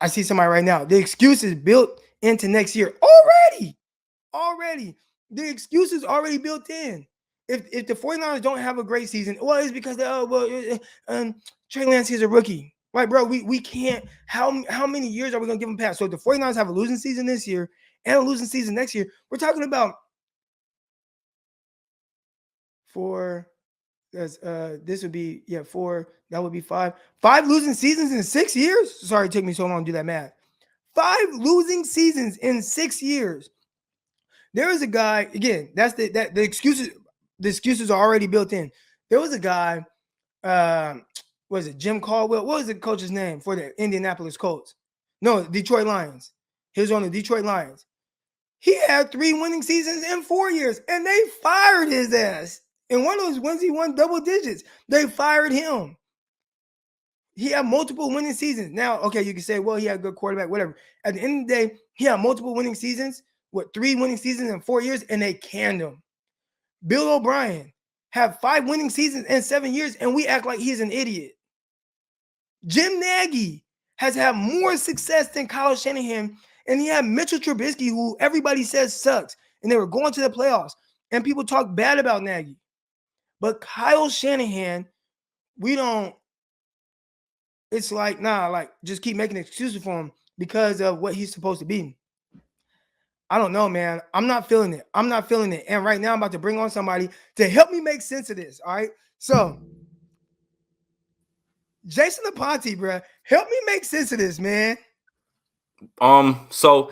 I see somebody right now. The excuse is built into next year already. The excuse is already built in. If the 49ers don't have a great season, well, it's because Trey Lance is a rookie. Right, bro, we can't. How many years are we gonna give him pass? So if the 49ers have a losing season this year and a losing season next year, we're talking about four. This would be four. That would be five losing seasons in 6 years. Sorry, it took me so long to do that math. 5 losing seasons in 6 years. There is a guy, again, that's the excuses. The excuses are already built in. There was a guy, was it Jim Caldwell? What was the coach's name for the Indianapolis Colts? No, Detroit Lions. He was on the Detroit Lions. He had 3 winning seasons in 4 years, and they fired his ass. And one of those ones, he won double digits. They fired him. He had multiple winning seasons. Now, okay, you can say, well, he had a good quarterback, whatever. At the end of the day, he had multiple winning seasons, 3 winning seasons in 4 years, and they canned him. Bill O'Brien had 5 winning seasons in 7 years, and we act like he's an idiot. Jim Nagy has had more success than Kyle Shanahan, and he had Mitchell Trubisky, who everybody says sucks, and they were going to the playoffs, and people talk bad about Nagy. But Kyle Shanahan, it's like, just keep making excuses for him because of what he's supposed to be. I don't know, man. I'm not feeling it. And right now I'm about to bring on somebody to help me make sense of this, all right? So, Jason Aponte, bro, help me make sense of this, man. So,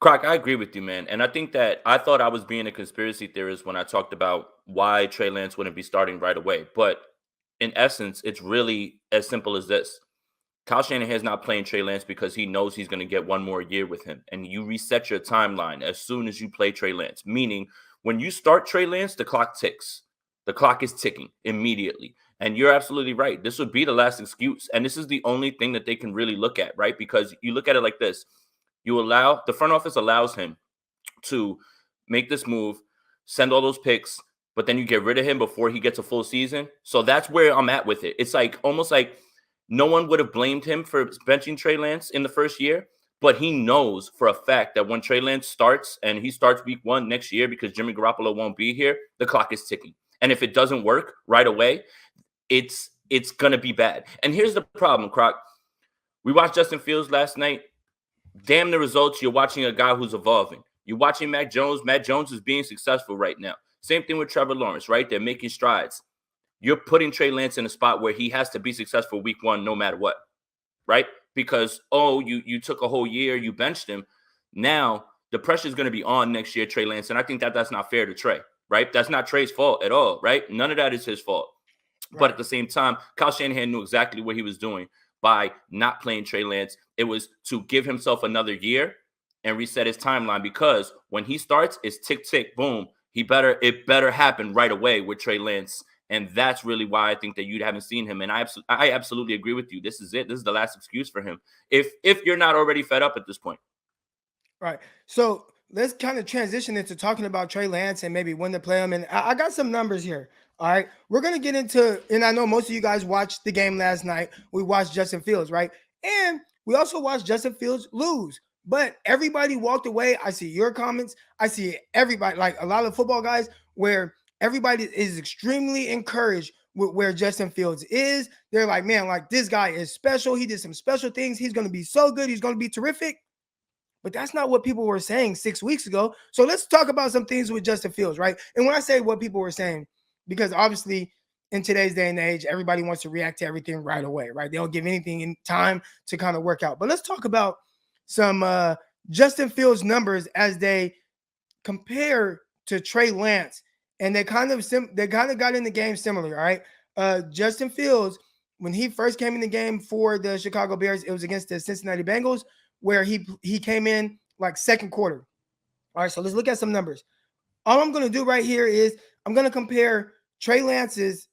Croc, I agree with you, man. And I think that I thought I was being a conspiracy theorist when I talked about why Trey Lance wouldn't be starting right away. But in essence, it's really as simple as this. Kyle Shanahan is not playing Trey Lance because he knows he's going to get one more year with him. And you reset your timeline as soon as you play Trey Lance. Meaning, when you start Trey Lance, the clock ticks. The clock is ticking immediately. And you're absolutely right. This would be the last excuse. And this is the only thing that they can really look at, right? Because you look at it like this. The front office allows him to make this move, send all those picks, but then you get rid of him before he gets a full season. So that's where I'm at with it. It's like almost like no one would have blamed him for benching Trey Lance in the first year, but he knows for a fact that when Trey Lance starts, and he starts week 1 next year because Jimmy Garoppolo won't be here, the clock is ticking. And if it doesn't work right away, it's going to be bad. And here's the problem, Croc. We watched Justin Fields last night. Damn the results. You're watching a guy who's evolving. You're watching Mac Jones. Mac Jones is being successful right now. Same thing with Trevor Lawrence, right? They're making strides. You're putting Trey Lance in a spot where he has to be successful week 1 no matter what, right? Because, you took a whole year, you benched him. Now, the pressure is going to be on next year, Trey Lance, and I think that that's not fair to Trey, right? That's not Trey's fault at all, right? None of that is his fault. Right. But at the same time, Kyle Shanahan knew exactly what he was doing by not playing Trey Lance. It was to give himself another year and reset his timeline, because when he starts, it's tick, tick, boom. It better happen right away with Trey Lance. And that's really why I think that you haven't seen him. And I absolutely agree with you. This is it. This is the last excuse for him. If you're not already fed up at this point. Right. So let's kind of transition into talking about Trey Lance and maybe when to play him. And I got some numbers here. All right. We're going to get into, and I know most of you guys watched the game last night. We watched Justin Fields, right? And we also watched Justin Fields lose. But everybody walked away. I see your comments. I see everybody, like a lot of football guys, where everybody is extremely encouraged with where Justin Fields is. They're like, man, like this guy is special. He did some special things. He's going to be so good. He's going to be terrific. But that's not what people were saying 6 weeks ago. So let's talk about some things with Justin Fields, right? And when I say what people were saying, because obviously in today's day and age, everybody wants to react to everything right away, right? They don't give anything in time to kind of work out. But let's talk about some Justin Fields numbers as they compare to Trey Lance. And they kind of got in the game similar, all right? Justin Fields, when he first came in the game for the Chicago Bears, it was against the Cincinnati Bengals, where he came in like second quarter. All right, so let's look at some numbers. All I'm going to do right here is I'm going to compare Trey Lance's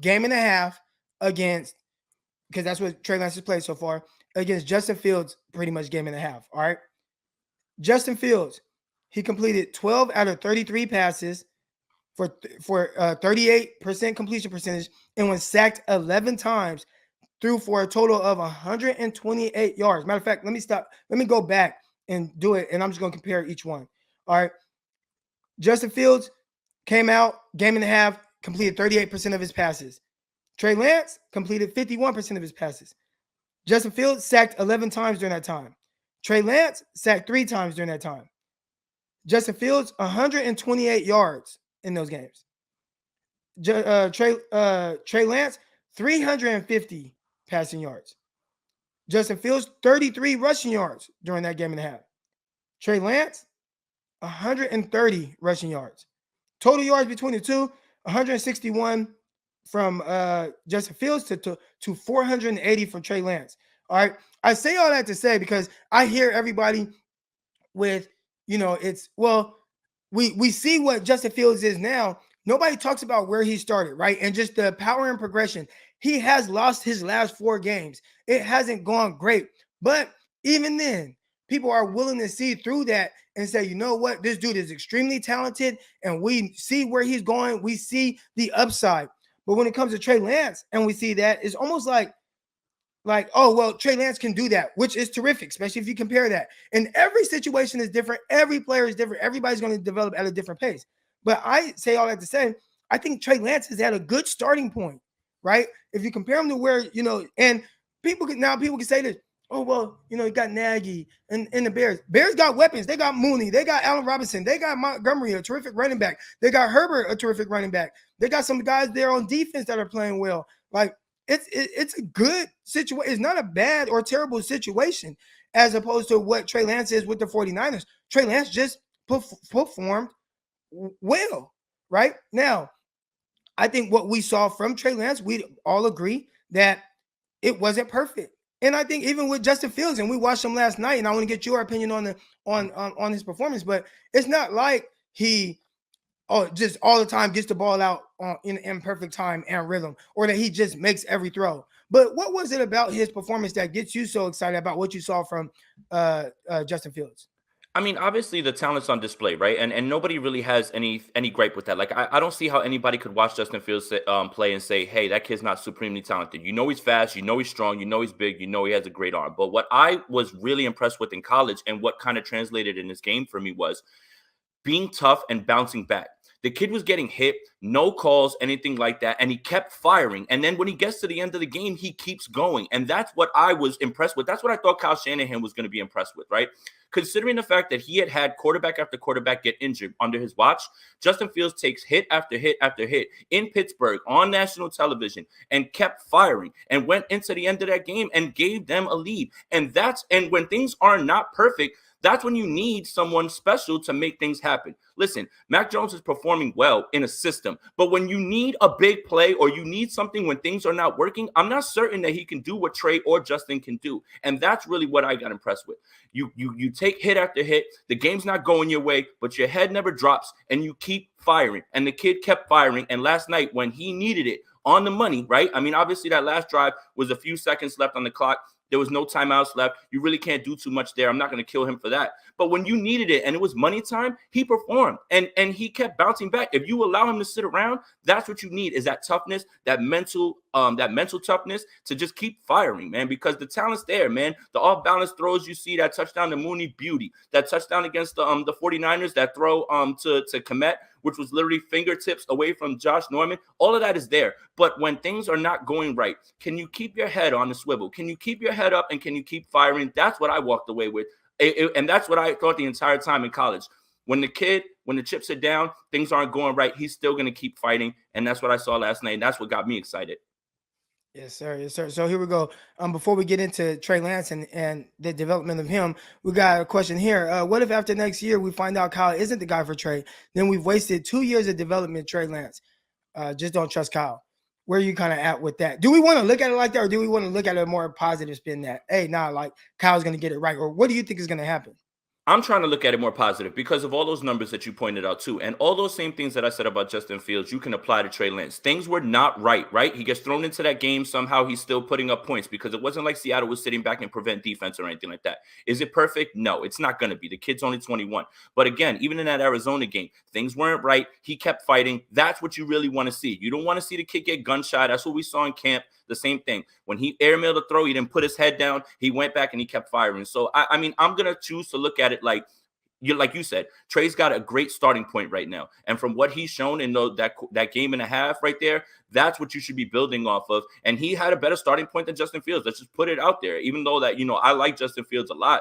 game and a half against, because that's what Trey Lance has played so far, against Justin Fields, pretty much game and a half, all right? Justin Fields, he completed 12 out of 33 passes for 38% completion percentage and was sacked 11 times. threw for a total of 128 yards. Matter of fact, let me stop. Let me go back and do it, and I'm just going to compare each one. All right. Justin Fields came out, game and a half, completed 38% of his passes. Trey Lance completed 51% of his passes. Justin Fields sacked 11 times during that time. Trey Lance sacked 3 times during that time. Justin Fields, 128 yards in those games. Trey Lance, 350 passing yards. Justin Fields, 33 rushing yards during that game and a half. Trey Lance, 130 rushing yards. Total yards between the two, 161 from Justin Fields to 480 from Trey Lance. All right. I say all that to say because I hear everybody with, it's, well, we see what Justin Fields is now. Nobody talks about where he started, right? And just the power and progression. He has lost his last 4 games. It hasn't gone great. But even then, people are willing to see through that and say, you know what? This dude is extremely talented, and we see where he's going. We see the upside. But when it comes to Trey Lance, and we see that, it's almost like, oh, well, Trey Lance can do that, which is terrific, especially if you compare that. And every situation is different. Every player is different. Everybody's going to develop at a different pace. But I say all that to say, I think Trey Lance has had a good starting point, right? If you compare him to where, and people can say this, oh, well, you got Nagy and the Bears. Bears got weapons. They got Mooney. They got Allen Robinson. They got Montgomery, a terrific running back. They got Herbert, a terrific running back. They got some guys there on defense that are playing well. Like, it's a good situation. It's not a bad or terrible situation as opposed to what Trey Lance is with the 49ers. Trey Lance just performed well, right? Now, I think what we saw from Trey Lance, we all agree that it wasn't perfect. And I think even with Justin Fields, and we watched him last night, and I want to get your opinion on his performance, but it's not like he just all the time gets the ball out in perfect time and rhythm, or that he just makes every throw. But what was it about his performance that gets you so excited about what you saw from Justin Fields? I mean, obviously the talent's on display, right? And nobody really has any gripe with that. Like, I don't see how anybody could watch Justin Fields play and say, hey, that kid's not supremely talented. You know he's fast, you know he's strong, you know he's big, you know he has a great arm. But what I was really impressed with in college, and what kind of translated in this game for me, was being tough and bouncing back. The kid was getting hit, no calls, anything like that, and he kept firing. And then when he gets to the end of the game, he keeps going. And that's what I was impressed with. That's what I thought Kyle Shanahan was going to be impressed with, right? Considering the fact that he had quarterback after quarterback get injured under his watch, Justin Fields takes hit after hit after hit in Pittsburgh on national television and kept firing and went into the end of that game and gave them a lead. And when things are not perfect, that's when you need someone special to make things happen. Listen, Mac Jones is performing well in a system, but when you need a big play or you need something when things are not working, I'm not certain that he can do what Trey or Justin can do. And that's really what I got impressed with. You take hit after hit, the game's not going your way, but your head never drops and you keep firing. And the kid kept firing. And last night when he needed it on the money, right? I mean, obviously that last drive was a few seconds left on the clock. There was no timeouts left. You really can't do too much there. I'm not going to kill him for that. But when you needed it and it was money time, he performed and he kept bouncing back. If you allow him to sit around, that's what you need, is that toughness, that mental toughness to just keep firing, man, because the talent's there, man. The off-balance throws you see, that touchdown to Mooney, beauty. That touchdown against the 49ers, that throw to Kmet, which was literally fingertips away from Josh Norman. All of that is there. But when things are not going right, can you keep your head on the swivel? Can you keep your head up and can you keep firing? That's what I walked away with. And that's what I thought the entire time in college. When the chips are down, things aren't going right, he's still going to keep fighting. And that's what I saw last night. And that's what got me excited. Yes, sir. Yes, sir. So here we go. Before we get into Trey Lance and the development of him, we got a question here. What if after next year we find out Kyle isn't the guy for Trey? Then we've wasted 2 years of development, Trey Lance. Just don't trust Kyle. Where are you kind of at with that? Do we want to look at it like that, or do we want to look at it a more positive spin that, hey, like Kyle's going to get it right? Or what do you think is going to happen? I'm trying to look at it more positive because of all those numbers that you pointed out too. And all those same things that I said about Justin Fields, you can apply to Trey Lance. Things were not right? He gets thrown into that game. Somehow he's still putting up points because it wasn't like Seattle was sitting back and prevent defense or anything like that. Is it perfect? No, it's not going to be. The kid's only 21. But again, even in that Arizona game, things weren't right. He kept fighting. That's what you really want to see. You don't want to see the kid get gunshot. That's what we saw in camp. the same thing. When he airmailed a throw, he didn't put his head down. He went back and he kept firing. So, I mean, I'm going to choose to look at it like you said, Trey's got a great starting point right now. And from what he's shown in that game and a half right there, that's what you should be building off of. And he had a better starting point than Justin Fields. Let's just put it out there. Even though that, I like Justin Fields a lot,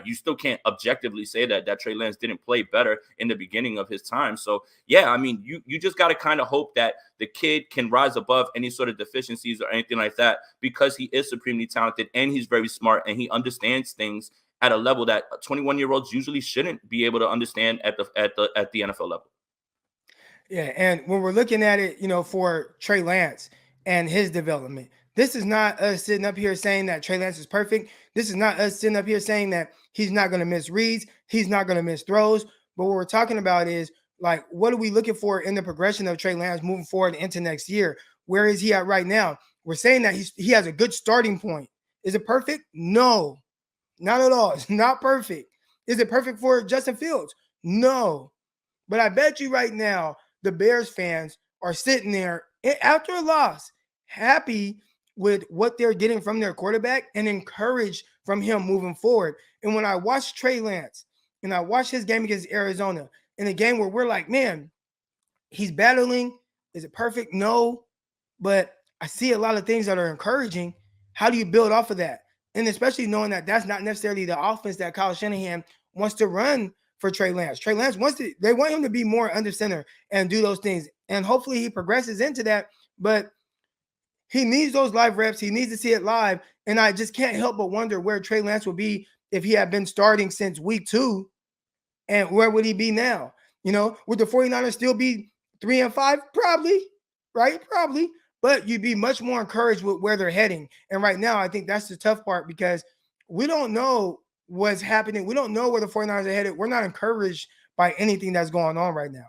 you still can't objectively say that Trey Lance didn't play better in the beginning of his time. So, yeah, I mean, you just got to kind of hope that the kid can rise above any sort of deficiencies or anything like that, because he is supremely talented and he's very smart and he understands things at a level that 21-year-olds usually shouldn't be able to understand at the NFL level. Yeah, and when we're looking at it, for Trey Lance and his development, this is not us sitting up here saying that Trey Lance is perfect. This is not us sitting up here saying that he's not going to miss reads, he's not going to miss throws. But what we're talking about is, like, what are we looking for in the progression of Trey Lance moving forward into next year? Where is he at right now? We're saying that he has a good starting point. Is it perfect? No. Not at all. It's not perfect. Is it perfect for Justin Fields? No. But I bet you right now, the Bears fans are sitting there after a loss, happy with what they're getting from their quarterback and encouraged from him moving forward. And when I watch Trey Lance and I watch his game against Arizona, in a game where we're like, man, he's battling. Is it perfect? No. But I see a lot of things that are encouraging. How do you build off of that? And especially knowing that that's not necessarily the offense that Kyle Shanahan wants to run for Trey Lance. Trey Lance they want him to be more under center and do those things. And hopefully he progresses into that. But he needs those live reps. He needs to see it live. And I just can't help but wonder where Trey Lance would be if he had been starting since week 2. And where would he be now? Would the 49ers still be 3-5? Probably, right? Probably. But you'd be much more encouraged with where they're heading. And right now, I think that's the tough part, because we don't know what's happening. We don't know where the 49ers are headed. We're not encouraged by anything that's going on right now.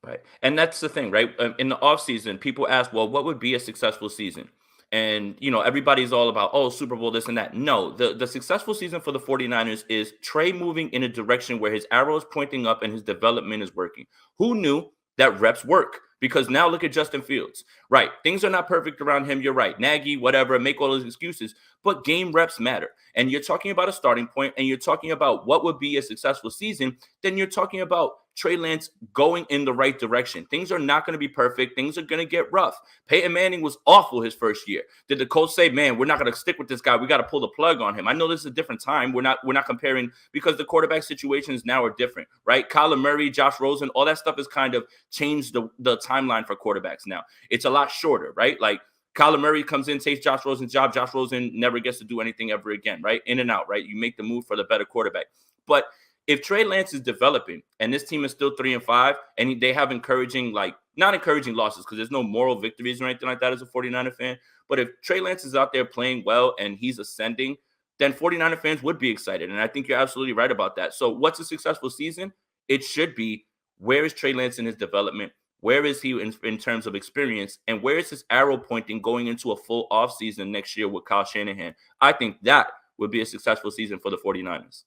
Right. And that's the thing, right? In the offseason, people ask, well, what would be a successful season? And, everybody's all about, oh, Super Bowl, this and that. No, the successful season for the 49ers is Trey moving in a direction where his arrow is pointing up and his development is working. Who knew that reps work? Because now look at Justin Fields. Right. Things are not perfect around him. You're right. Nagy, whatever, make all those excuses. But game reps matter. And you're talking about a starting point, and you're talking about what would be a successful season. Then you're talking about Trey Lance going in the right direction. Things are not going to be perfect. Things are going to get rough. Peyton Manning was awful his first year. Did the coach say, man, we're not going to stick with this guy. We got to pull the plug on him? I know this is a different time. We're not comparing, because the quarterback situations now are different, right? Kyler Murray, Josh Rosen, all that stuff has kind of changed the timeline for quarterbacks now. It's a lot shorter, right? Like, Kyler Murray comes in, takes Josh Rosen's job. Josh Rosen never gets to do anything ever again, right? In and out, right? You make the move for the better quarterback. But if Trey Lance is developing and this team is still 3-5 and they have encouraging, not encouraging losses, because there's no moral victories or anything like that as a 49er fan. But if Trey Lance is out there playing well and he's ascending, then 49er fans would be excited. And I think you're absolutely right about that. So what's a successful season? It should be, where is Trey Lance in his development? Where is he in terms of experience? And where is his arrow pointing going into a full offseason next year with Kyle Shanahan? I think that would be a successful season for the 49ers.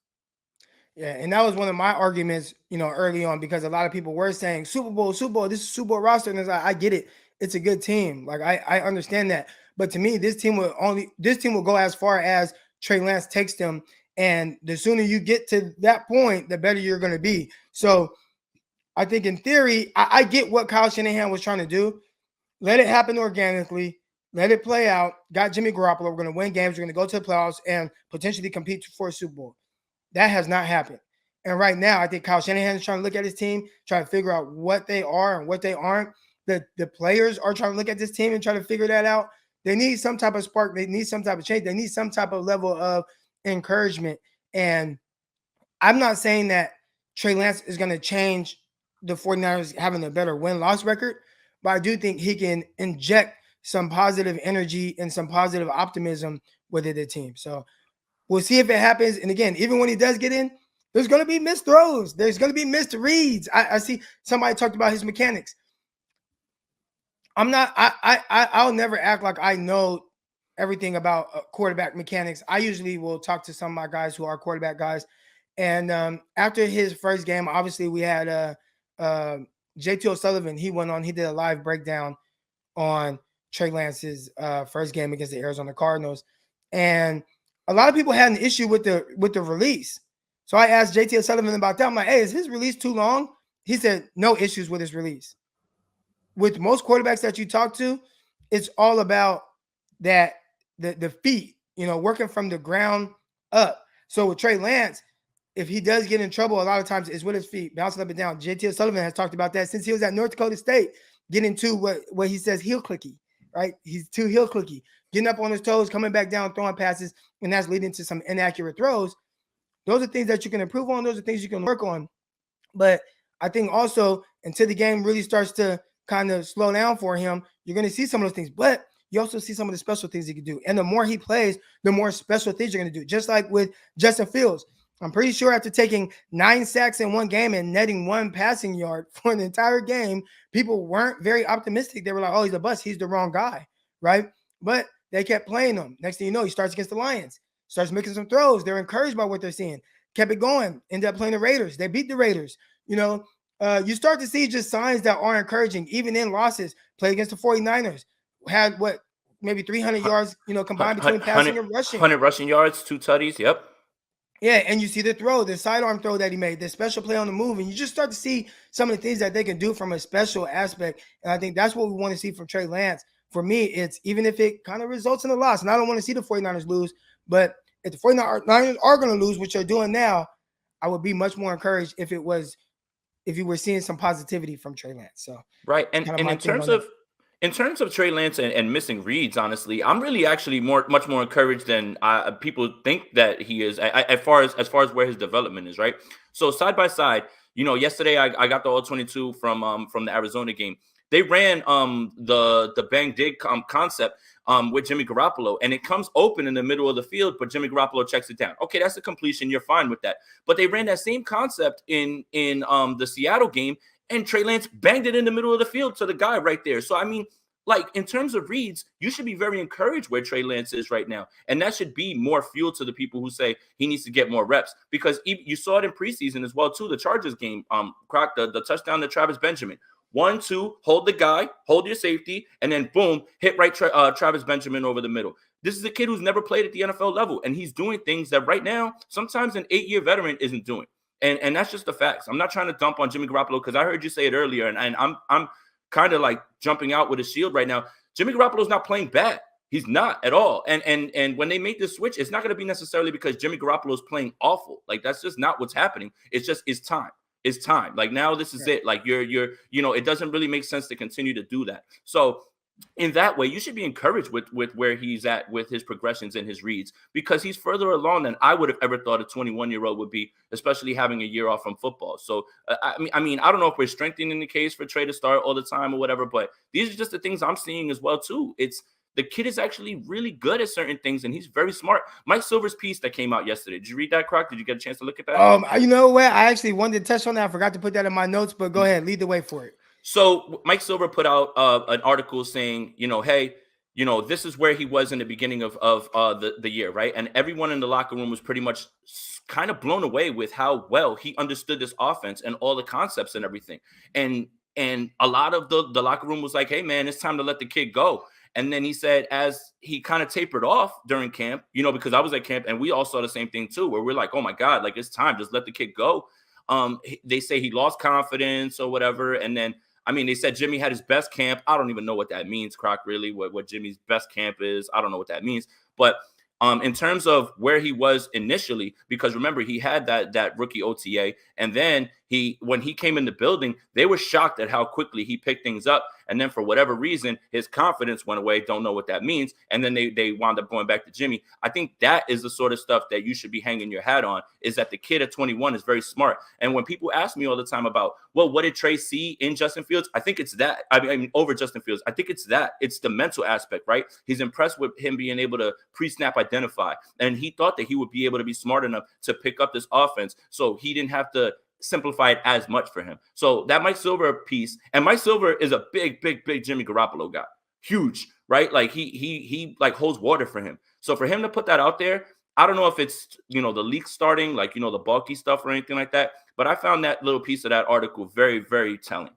Yeah, and that was one of my arguments, early on, because a lot of people were saying Super Bowl, this is Super Bowl roster. And I get it. It's a good team. Like, I understand that. But to me, this team will go as far as Trey Lance takes them. And the sooner you get to that point, the better you're going to be. So I think in theory, I get what Kyle Shanahan was trying to do. Let it happen organically. Let it play out. Got Jimmy Garoppolo. We're going to win games. We're going to go to the playoffs and potentially compete for a Super Bowl. That has not happened. And right now, I think Kyle Shanahan is trying to look at his team, trying to figure out what they are and what they aren't. The players are trying to look at this team and try to figure that out. They need some type of spark. They need some type of change. They need some type of level of encouragement. And I'm not saying that Trey Lance is going to change the 49ers having a better win-loss record, but I do think he can inject some positive energy and some positive optimism within the team. So we'll see if it happens. And again, even when he does get in, there's going to be missed throws. There's going to be missed reads. I see somebody talked about his mechanics. I'll never act like I know everything about quarterback mechanics. I usually will talk to some of my guys who are quarterback guys. And after his first game, obviously we had JT O'Sullivan. He went on, he did a live breakdown on Trey Lance's first game against the Arizona Cardinals, and a lot of people had an issue with the release. So I asked JT Sullivan about that. I'm like, hey, is his release too long? He said no issues with his release. With most quarterbacks that you talk to, it's all about that the feet, working from the ground up. So with Trey Lance, if he does get in trouble, a lot of times it's with his feet, bouncing up and down. JT Sullivan has talked about that since he was at North Dakota State, getting to what he says heel clicky, right? He's too heel clicky, getting up on his toes, coming back down, throwing passes, and that's leading to some inaccurate throws. Those are things that you can improve on. Those are things you can work on. But I think also until the game really starts to kind of slow down for him, you're going to see some of those things. But you also see some of the special things he can do. And the more he plays, the more special things you're going to do. Just like with Justin Fields. I'm pretty sure after taking 9 sacks in one game and netting 1 passing yard for an entire game, people weren't very optimistic. They were like, oh, he's a bust. He's the wrong guy, right? But they kept playing him. Next thing you know, he starts against the Lions, starts making some throws. They're encouraged by what they're seeing. Kept it going. Ended up playing the Raiders. They beat the Raiders. You start to see just signs that are encouraging, even in losses. Play against the 49ers. Had maybe 300 yards, combined between passing and rushing. 100 rushing yards, 2 tutties. Yep. Yeah, and you see the sidearm throw that he made, the special play on the move, and you just start to see some of the things that they can do from a special aspect. And I think that's what we want to see from Trey Lance. For me, it's even if it kind of results in a loss, and I don't want to see the 49ers lose, but if the 49ers are going to lose, which they're doing now, I would be much more encouraged if you were seeing some positivity from Trey Lance. So right, and in terms of Trey Lance and missing reads, honestly, I'm really actually much more encouraged than people think that he is as far as where his development is. Right. So side by side, yesterday I got the all 22 from the Arizona game. They ran the bang dig concept with Jimmy Garoppolo, and it comes open in the middle of the field, but Jimmy Garoppolo checks it down. Okay, that's a completion. You're fine with that. But they ran that same concept in the Seattle game, and Trey Lance banged it in the middle of the field to the guy right there. So, I mean, like in terms of reads, you should be very encouraged where Trey Lance is right now. And that should be more fuel to the people who say he needs to get more reps, because you saw it in preseason as well, too. The Chargers game, the touchdown to Travis Benjamin. 1, 2, hold the guy, hold your safety, and then boom, hit right Travis Benjamin over the middle. This is a kid who's never played at the NFL level, and he's doing things that right now sometimes an 8-year veteran isn't doing. And that's just the facts. I'm not trying to dump on Jimmy Garoppolo because I heard you say it earlier, and I'm kind of like jumping out with a shield right now. Jimmy Garoppolo's not playing bad. He's not at all. And when they make this switch, it's not going to be necessarily because Jimmy Garoppolo's playing awful. Like, that's just not what's happening. It's just it's time. It's time. Like, now this is it. Like, you're it doesn't really make sense to continue to do that. So in that way, you should be encouraged with where he's at with his progressions and his reads, because he's further along than I would have ever thought a 21-year-old would be, especially having a year off from football. So, I mean, I don't know if we're strengthening the case for Trey to start all the time or whatever, but these are just the things I'm seeing as well, too. The kid is actually really good at certain things, and he's very smart. Mike Silver's piece that came out yesterday. Did you read that, Croc? Did you get a chance to look at that? You know what? I actually wanted to touch on that. I forgot to put that in my notes, but go ahead. Lead the way for it. So Mike Silver put out an article saying, hey, this is where he was in the beginning of the year, right? And everyone in the locker room was pretty much kind of blown away with how well he understood this offense and all the concepts and everything. And a lot of the locker room was like, hey, man, it's time to let the kid go. And then he said, as he kind of tapered off during camp, because I was at camp and we all saw the same thing too, where we're like, oh my God, like, it's time, just let the kid go. They say he lost confidence or whatever. And then, I mean, they said Jimmy had his best camp. I don't even know what that means, Croc, really, what Jimmy's best camp is. I don't know what that means. But in terms of where he was initially, because remember, he had that rookie OTA. And then when he came in the building, they were shocked at how quickly he picked things up. And then for whatever reason, his confidence went away. Don't know what that means. And then they wound up going back to Jimmy. I think that is the sort of stuff that you should be hanging your hat on, is that the kid at 21 is very smart. And when people ask me all the time about, well, what did Trey see in Justin Fields? I think it's that. I mean, over Justin Fields. I think it's that. It's the mental aspect, right? He's impressed with him being able to pre-snap identify. And he thought that he would be able to be smart enough to pick up this offense, so he didn't have to simplify it as much for him. So that Mike Silver piece, and Mike Silver is a big Jimmy Garoppolo guy. Huge, right? Like he like holds water for him. So for him to put that out there, I don't know if it's, the leak starting, like, the bulky stuff or anything like that, but I found that little piece of that article very, very telling.